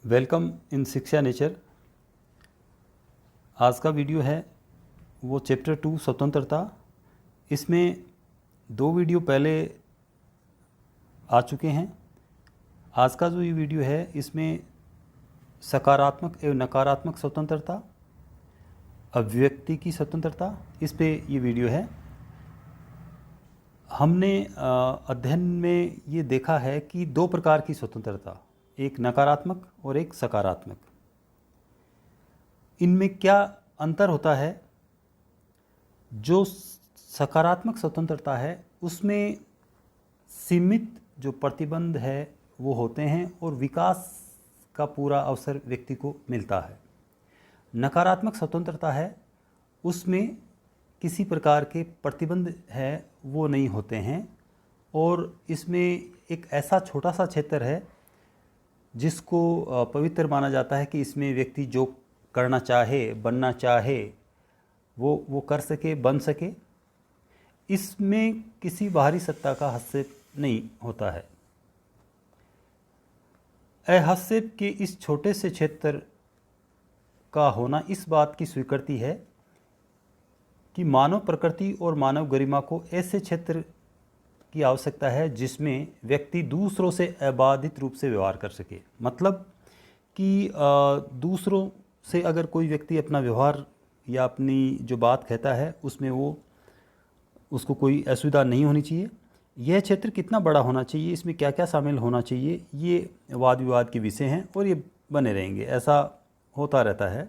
Welcome in शिक्षा nature. आज का वीडियो है वो चैप्टर 2 स्वतंत्रता। इसमें 2 वीडियो पहले आ चुके हैं। आज का जो ये वीडियो है इसमें सकारात्मक एवं नकारात्मक स्वतंत्रता, अभिव्यक्ति की स्वतंत्रता, इस पे ये वीडियो है। हमने अध्ययन में ये देखा है कि 2 प्रकार की स्वतंत्रता, एक नकारात्मक और एक सकारात्मक। इनमें क्या अंतर होता है? जो सकारात्मक स्वतंत्रता है उसमें सीमित जो प्रतिबंध है वो होते हैं और विकास का पूरा अवसर व्यक्ति को मिलता है। नकारात्मक स्वतंत्रता है उसमें किसी प्रकार के प्रतिबंध है वो नहीं होते हैं और इसमें एक ऐसा छोटा सा क्षेत्र है जिसको पवित्र माना जाता है कि इसमें व्यक्ति जो करना चाहे, बनना चाहे वो कर सके, बन सके। इसमें किसी बाहरी सत्ता का हस्तक्षेप नहीं होता है। हस्तक्षेप के इस छोटे से क्षेत्र का होना इस बात की स्वीकृति है कि मानव प्रकृति और मानव गरिमा को ऐसे क्षेत्र की आवश्यकता है जिसमें व्यक्ति दूसरों से अबाधित रूप से व्यवहार कर सके। मतलब कि दूसरों से अगर कोई व्यक्ति अपना व्यवहार या अपनी जो बात कहता है उसमें उसको कोई असुविधा नहीं होनी चाहिए। यह क्षेत्र कितना बड़ा होना चाहिए, इसमें क्या क्या शामिल होना चाहिए, ये वाद विवाद के विषय हैं और ये बने रहेंगे, ऐसा होता रहता है।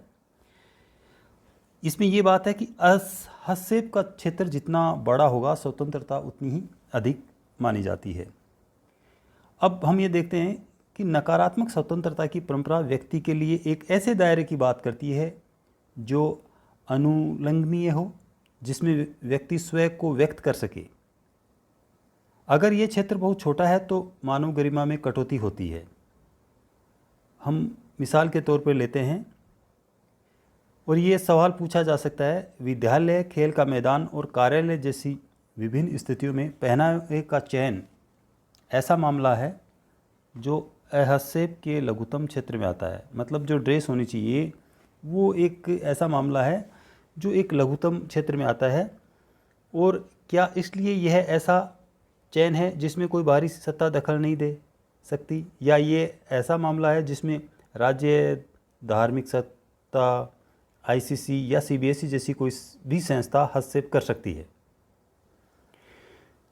इसमें ये बात है कि हस्तक्षेप का क्षेत्र जितना बड़ा होगा स्वतंत्रता उतनी ही अधिक मानी जाती है। अब हम ये देखते हैं कि नकारात्मक स्वतंत्रता की परंपरा व्यक्ति के लिए एक ऐसे दायरे की बात करती है जो अनुलंघनीय हो, जिसमें व्यक्ति स्वयं को व्यक्त कर सके। अगर ये क्षेत्र बहुत छोटा है तो मानव गरिमा में कटौती होती है। हम मिसाल के तौर पर लेते हैं और ये सवाल पूछा जा सकता है, विद्यालय, खेल का मैदान और कार्यालय जैसी विभिन्न स्थितियों में पहनावे का चयन ऐसा मामला है जो हस्तक्षेप के लघुत्तम क्षेत्र में आता है। मतलब जो ड्रेस होनी चाहिए वो एक ऐसा मामला है जो एक लघुत्तम क्षेत्र में आता है। और क्या इसलिए यह ऐसा चयन है जिसमें कोई बाहरी सत्ता दखल नहीं दे सकती, या ये ऐसा मामला है जिसमें राज्य, धार्मिक सत्ता, आईसीसी या सीबीएसई जैसी कोई भी संस्था हस्तक्षेप कर सकती है।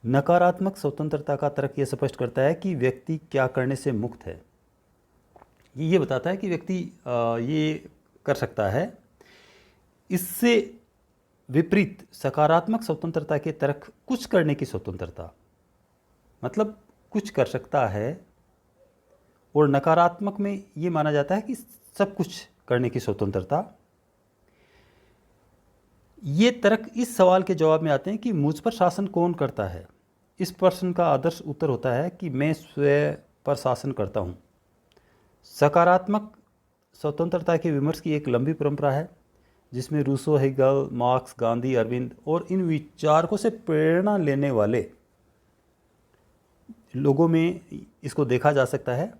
नकारात्मक स्वतंत्रता का तर्क यह स्पष्ट करता है कि व्यक्ति क्या करने से मुक्त है। ये बताता है कि व्यक्ति ये कर सकता है। इससे विपरीत सकारात्मक स्वतंत्रता के तर्क कुछ करने की स्वतंत्रता, मतलब कुछ कर सकता है, और नकारात्मक में ये माना जाता है कि सब कुछ करने की स्वतंत्रता। ये तर्क इस सवाल के जवाब में आते हैं कि मुझ पर शासन कौन करता है। इस प्रश्न का आदर्श उत्तर होता है कि मैं स्वयं पर शासन करता हूँ। सकारात्मक स्वतंत्रता के विमर्श की एक लंबी परंपरा है जिसमें Rousseau, Hegel, Marx, Gandhi, Arvind और इन विचारकों से प्रेरणा लेने वाले लोगों में इसको देखा जा सकता है।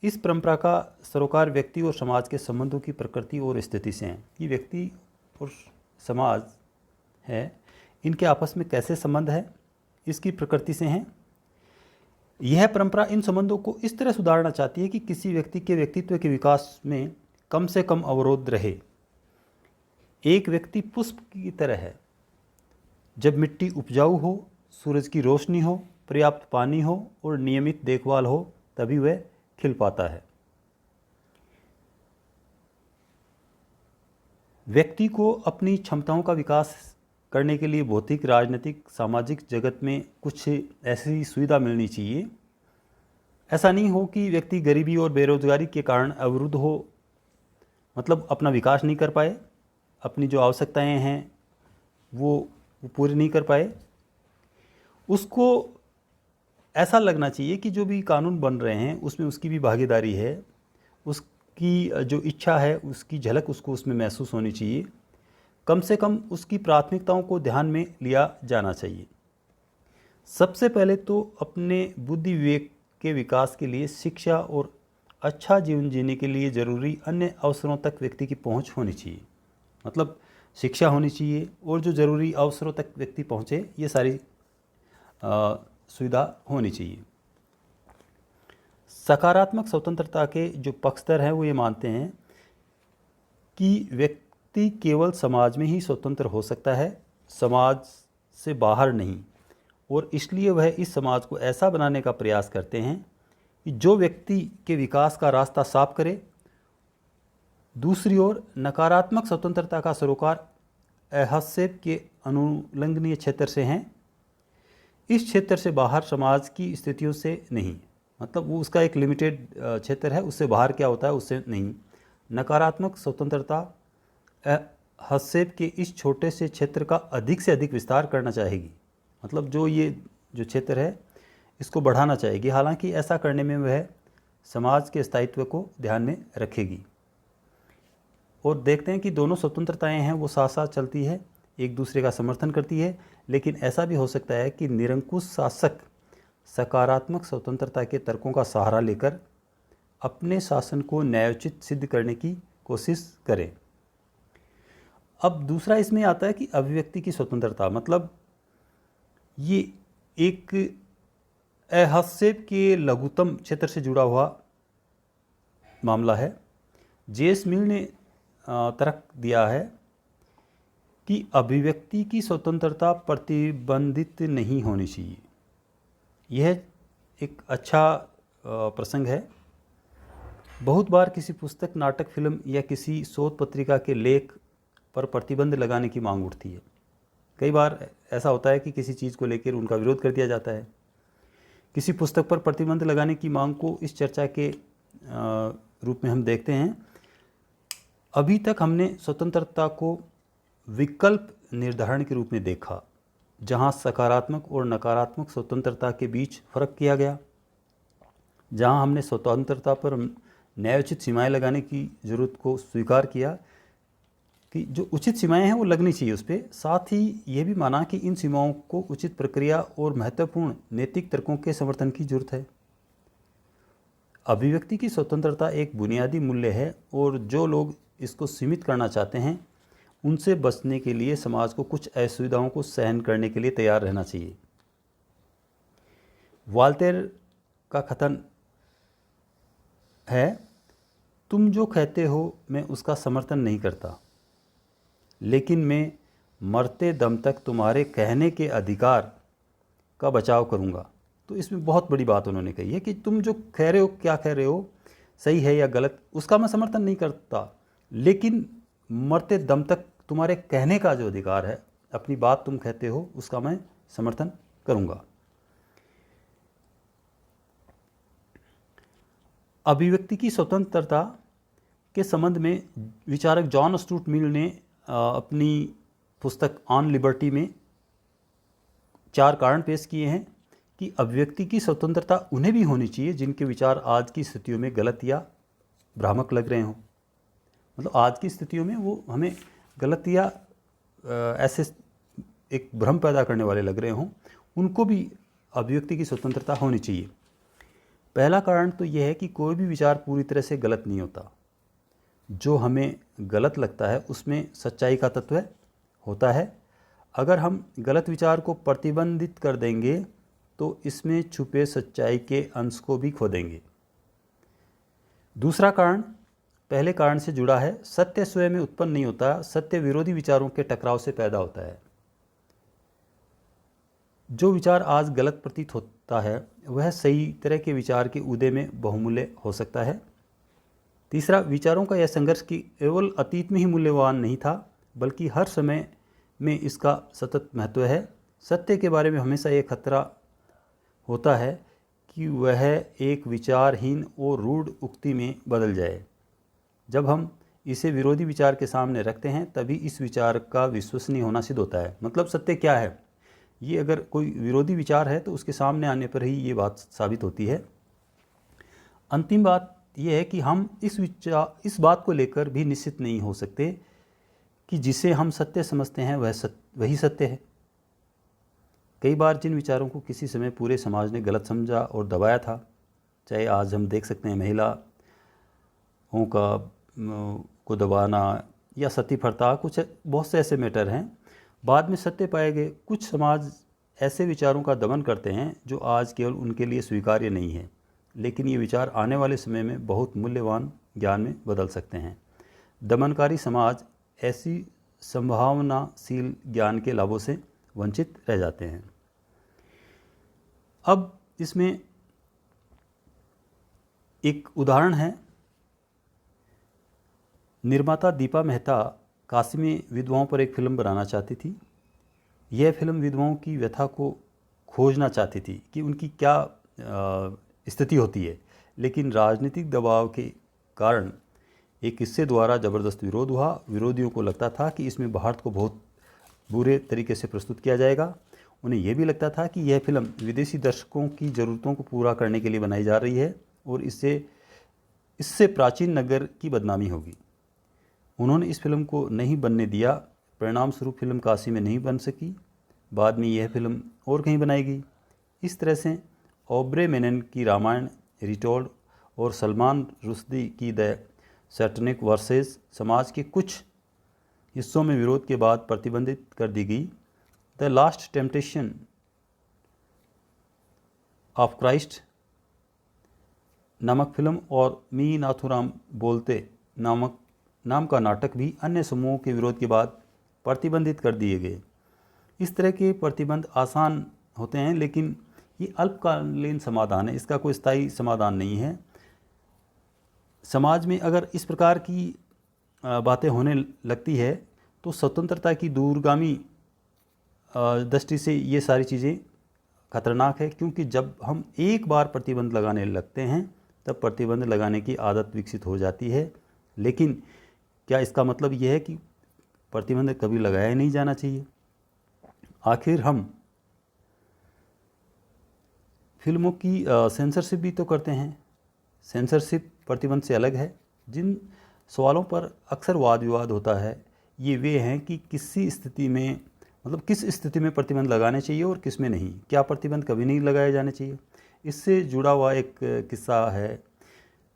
इस परंपरा का सरोकार व्यक्ति और समाज के संबंधों की प्रकृति और स्थिति से है कि व्यक्ति और समाज है, इनके आपस में कैसे संबंध है, इसकी प्रकृति से हैं। यह परंपरा इन संबंधों को इस तरह सुधारना चाहती है कि किसी व्यक्ति के व्यक्तित्व के विकास में कम से कम अवरोध रहे। एक व्यक्ति पुष्प की तरह है। जब मिट्टी उपजाऊ हो, सूरज की रोशनी हो, पर्याप्त पानी हो और नियमित देखभाल हो तभी वह खिल पाता है। व्यक्ति को अपनी क्षमताओं का विकास करने के लिए भौतिक, राजनीतिक, सामाजिक जगत में कुछ ऐसी सुविधा मिलनी चाहिए। ऐसा नहीं हो कि व्यक्ति गरीबी और बेरोजगारी के कारण अवरुद्ध हो, मतलब अपना विकास नहीं कर पाए, अपनी जो आवश्यकताएं हैं वो पूरी नहीं कर पाए। उसको ऐसा लगना चाहिए कि जो भी कानून बन रहे हैं उसमें उसकी भी भागीदारी है, उसकी जो इच्छा है उसकी झलक उसको उसमें महसूस होनी चाहिए। कम से कम उसकी प्राथमिकताओं को ध्यान में लिया जाना चाहिए। सबसे पहले तो अपने बुद्धि विवेक के विकास के लिए शिक्षा और अच्छा जीवन जीने के लिए ज़रूरी अन्य अवसरों तक व्यक्ति की पहुंच होनी चाहिए। मतलब शिक्षा होनी चाहिए और जो ज़रूरी अवसरों तक व्यक्ति पहुंचे, ये सारी सुविधा होनी चाहिए। सकारात्मक स्वतंत्रता के जो पक्षधर हैं वो ये मानते हैं कि व्यक्ति केवल समाज में ही स्वतंत्र हो सकता है, समाज से बाहर नहीं, और इसलिए वह इस समाज को ऐसा बनाने का प्रयास करते हैं कि जो व्यक्ति के विकास का रास्ता साफ करे। दूसरी ओर नकारात्मक स्वतंत्रता का सरोकार हस्तक्षेप के अनुल्लंघनीय क्षेत्र से हैं, इस क्षेत्र से बाहर समाज की स्थितियों से नहीं। मतलब वो उसका एक लिमिटेड क्षेत्र है, उससे बाहर क्या होता है उससे नहीं। नकारात्मक स्वतंत्रता हस्तक्षेप के इस छोटे से क्षेत्र का अधिक से अधिक विस्तार करना चाहेगी। मतलब जो क्षेत्र है इसको बढ़ाना चाहेगी, हालांकि ऐसा करने में वह समाज के स्थायित्व को ध्यान में रखेगी। और देखते हैं कि दोनों स्वतंत्रताएं हैं वो साथ साथ चलती है, एक दूसरे का समर्थन करती है। लेकिन ऐसा भी हो सकता है कि निरंकुश शासक सकारात्मक स्वतंत्रता के तर्कों का सहारा लेकर अपने शासन को न्यायोचित सिद्ध करने की कोशिश करें। अब दूसरा इसमें आता है कि अभिव्यक्ति की स्वतंत्रता, मतलब ये एक हस्तक्षेप के लघुतम क्षेत्र से जुड़ा हुआ मामला है। जेस मिल ने तर्क दिया है कि अभिव्यक्ति की स्वतंत्रता प्रतिबंधित नहीं होनी चाहिए। यह एक अच्छा प्रसंग है। बहुत बार किसी पुस्तक, नाटक, फिल्म या किसी शोध पत्रिका के लेख पर प्रतिबंध लगाने की मांग उठती है। कई बार ऐसा होता है कि किसी चीज़ को लेकर उनका विरोध कर दिया जाता है। किसी पुस्तक पर प्रतिबंध लगाने की मांग को इस चर्चा के रूप में हम देखते हैं। अभी तक हमने स्वतंत्रता को विकल्प निर्धारण के रूप में देखा, जहां सकारात्मक और नकारात्मक स्वतंत्रता के बीच फर्क किया गया, जहां हमने स्वतंत्रता पर न्यायोचित सीमाएं लगाने की ज़रूरत को स्वीकार किया कि जो उचित सीमाएं हैं वो लगनी चाहिए उस पर। साथ ही ये भी माना कि इन सीमाओं को उचित प्रक्रिया और महत्वपूर्ण नैतिक तर्कों के समर्थन की जरूरत है। अभिव्यक्ति की स्वतंत्रता एक बुनियादी मूल्य है और जो लोग इसको सीमित करना चाहते हैं उनसे बचने के लिए समाज को कुछ असुविधाओं को सहन करने के लिए तैयार रहना चाहिए। वाल्टेर का कथन है, तुम जो कहते हो मैं उसका समर्थन नहीं करता, लेकिन मैं मरते दम तक तुम्हारे कहने के अधिकार का बचाव करूंगा। तो इसमें बहुत बड़ी बात उन्होंने कही है कि तुम जो कह रहे हो, क्या कह रहे हो, सही है या गलत, उसका मैं समर्थन नहीं करता, लेकिन मरते दम तक तुम्हारे कहने का जो अधिकार है, अपनी बात तुम कहते हो, उसका मैं समर्थन करूंगा। अभिव्यक्ति की स्वतंत्रता के संबंध में विचारक जॉन स्टुअर्ट मिल ने अपनी पुस्तक ऑन लिबर्टी में 4 कारण पेश किए हैं कि अभिव्यक्ति की स्वतंत्रता उन्हें भी होनी चाहिए जिनके विचार आज की स्थितियों में गलत या भ्रामक लग रहे हों। मतलब आज की स्थितियों में वो हमें गलत या ऐसे एक भ्रम पैदा करने वाले लग रहे हों, उनको भी अभिव्यक्ति की स्वतंत्रता होनी चाहिए। पहला कारण तो यह है कि कोई भी विचार पूरी तरह से गलत नहीं होता। जो हमें गलत लगता है उसमें सच्चाई का तत्व होता है। अगर हम गलत विचार को प्रतिबंधित कर देंगे तो इसमें छुपे सच्चाई के अंश को भी खो देंगे। दूसरा कारण पहले कारण से जुड़ा है। सत्य स्वयं में उत्पन्न नहीं होता, सत्य विरोधी विचारों के टकराव से पैदा होता है। जो विचार आज गलत प्रतीत होता है वह सही तरह के विचार के उदय में बहुमूल्य हो सकता है। तीसरा, विचारों का यह संघर्ष कि केवल अतीत में ही मूल्यवान नहीं था, बल्कि हर समय में इसका सतत महत्व है। सत्य के बारे में हमेशा ये खतरा होता है कि वह एक विचारहीन और रूढ़ उक्ति में बदल जाए। जब हम इसे विरोधी विचार के सामने रखते हैं तभी इस विचार का विश्वसनीय होना सिद्ध होता है। मतलब सत्य क्या है, ये अगर कोई विरोधी विचार है तो उसके सामने आने पर ही ये बात साबित होती है। अंतिम बात यह है कि हम इस बात को लेकर भी निश्चित नहीं हो सकते कि जिसे हम सत्य समझते हैं वही सत्य है। कई बार जिन विचारों को किसी समय पूरे समाज ने गलत समझा और दबाया था, चाहे आज हम देख सकते हैं महिला को दबाना या सती प्रथा, कुछ बहुत से ऐसे मैटर हैं। बाद में सत्य पाए गए। कुछ समाज ऐसे विचारों का दमन करते हैं जो आज केवल उनके लिए स्वीकार्य नहीं है, लेकिन ये विचार आने वाले समय में बहुत मूल्यवान ज्ञान में बदल सकते हैं। दमनकारी समाज ऐसी संभावनाशील ज्ञान के लाभों से वंचित रह जाते हैं। अब इसमें एक उदाहरण है। निर्माता दीपा मेहता काश्मीरी विधवाओं पर एक फिल्म बनाना चाहती थी। यह फिल्म विधवाओं की व्यथा को खोजना चाहती थी कि उनकी क्या स्थिति होती है, लेकिन राजनीतिक दबाव के कारण एक किस्से द्वारा ज़बरदस्त विरोध हुआ। विरोधियों को लगता था कि इसमें भारत को बहुत बुरे तरीके से प्रस्तुत किया जाएगा। उन्हें यह भी लगता था कि यह फिल्म विदेशी दर्शकों की ज़रूरतों को पूरा करने के लिए बनाई जा रही है और इससे प्राचीन नगर की बदनामी होगी। उन्होंने इस फिल्म को नहीं बनने दिया। परिणाम स्वरूप फिल्म काशी में नहीं बन सकी। बाद में यह फिल्म और कहीं बनाई गई। इस तरह से ऑब्रे मेनन की रामायण रिटोल्ड और सलमान रुश्दी की द सैटनिक वर्सेस समाज के कुछ हिस्सों में विरोध के बाद प्रतिबंधित कर दी गई। The last temptation of Christ नामक फिल्म और मी नाथुराम बोलते नाम का नाटक भी अन्य समूहों के विरोध के बाद प्रतिबंधित कर दिए गए। इस तरह के प्रतिबंध आसान होते हैं, लेकिन ये अल्पकालीन समाधान है, इसका कोई स्थायी समाधान नहीं है। समाज में अगर इस प्रकार की बातें होने लगती है तो स्वतंत्रता की दूरगामी दृष्टि से ये सारी चीज़ें खतरनाक है, क्योंकि जब हम एक बार प्रतिबंध लगाने लगते हैं तब प्रतिबंध लगाने की आदत विकसित हो जाती है। लेकिन क्या इसका मतलब यह है कि प्रतिबंध कभी लगाया ही नहीं जाना चाहिए? आखिर हम फिल्मों की सेंसरशिप भी तो करते हैं। सेंसरशिप प्रतिबंध से अलग है। जिन सवालों पर अक्सर वाद विवाद होता है ये वे हैं कि किस स्थिति में प्रतिबंध लगाने चाहिए और किस में नहीं। क्या प्रतिबंध कभी नहीं लगाए जाने चाहिए? इससे जुड़ा हुआ एक किस्सा है,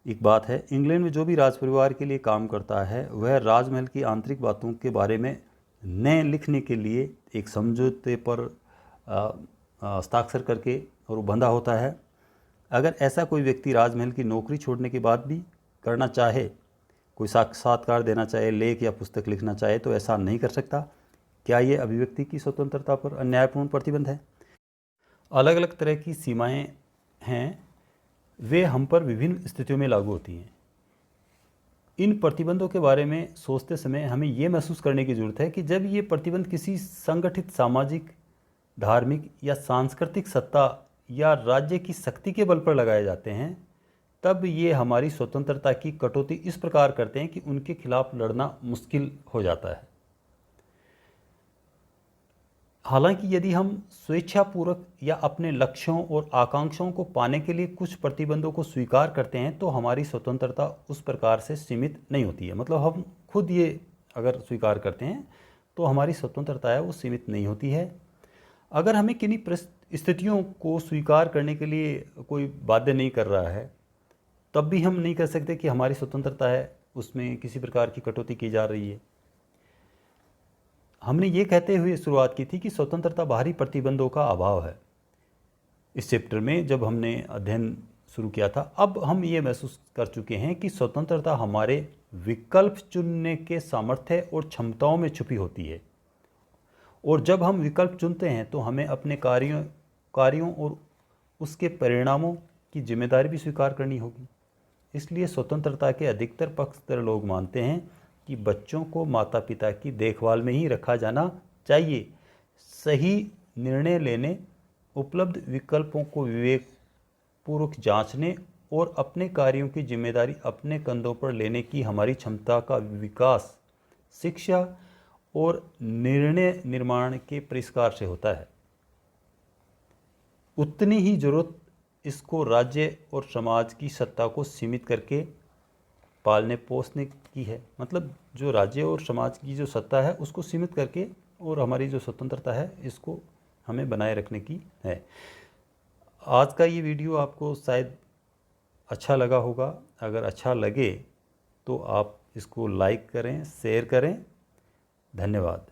एक बात है। इंग्लैंड में जो भी राज परिवार के लिए काम करता है वह राजमहल की आंतरिक बातों के बारे में न लिखने के लिए एक समझौते पर हस्ताक्षर करके और वो बंधा होता है। अगर ऐसा कोई व्यक्ति राजमहल की नौकरी छोड़ने के बाद भी करना चाहे, कोई साक्षात्कार देना चाहे, लेख या पुस्तक लिखना चाहे, तो ऐसा नहीं कर सकता। क्या ये अभिव्यक्ति की स्वतंत्रता पर अन्यायपूर्ण प्रतिबंध है? अलग अलग तरह की सीमाएं हैं, वे हम पर विभिन्न स्थितियों में लागू होती हैं। इन प्रतिबंधों के बारे में सोचते समय हमें ये महसूस करने की ज़रूरत है कि जब ये प्रतिबंध किसी संगठित सामाजिक, धार्मिक या सांस्कृतिक सत्ता या राज्य की शक्ति के बल पर लगाए जाते हैं, तब ये हमारी स्वतंत्रता की कटौती इस प्रकार करते हैं कि उनके खिलाफ लड़ना मुश्किल हो जाता है। हालांकि यदि हम स्वेच्छापूर्वक या अपने लक्ष्यों और आकांक्षाओं को पाने के लिए कुछ प्रतिबंधों को स्वीकार करते हैं तो हमारी स्वतंत्रता उस प्रकार से सीमित नहीं होती है। मतलब हम खुद ये अगर स्वीकार करते हैं तो हमारी स्वतंत्रता है वो सीमित नहीं होती है। अगर हमें किन्हीं स्थितियों को स्वीकार करने के लिए कोई बाध्य नहीं कर रहा है, तब भी हम नहीं कह सकते कि हमारी स्वतंत्रता है उसमें किसी प्रकार की कटौती की जा रही है। हमने ये कहते हुए शुरुआत की थी कि स्वतंत्रता बाहरी प्रतिबंधों का अभाव है। इस चैप्टर में जब हमने अध्ययन शुरू किया था, अब हम ये महसूस कर चुके हैं कि स्वतंत्रता हमारे विकल्प चुनने के सामर्थ्य और क्षमताओं में छुपी होती है। और जब हम विकल्प चुनते हैं तो हमें अपने कार्यों और उसके परिणामों की जिम्मेदारी भी स्वीकार करनी होगी। इसलिए स्वतंत्रता के अधिकतर पक्षधर लोग मानते हैं कि बच्चों को माता पिता की देखभाल में ही रखा जाना चाहिए। सही निर्णय लेने, उपलब्ध विकल्पों को विवेकपूर्वक जांचने और अपने कार्यों की जिम्मेदारी अपने कंधों पर लेने की हमारी क्षमता का विकास शिक्षा और निर्णय निर्माण के परिष्कार से होता है। उतनी ही जरूरत इसको राज्य और समाज की सत्ता को सीमित करके पालने पोसने की है। मतलब जो राज्य और समाज की जो सत्ता है उसको सीमित करके और हमारी जो स्वतंत्रता है इसको हमें बनाए रखने की है। आज का ये वीडियो आपको शायद अच्छा लगा होगा। अगर अच्छा लगे तो आप इसको लाइक करें, शेयर करें। धन्यवाद।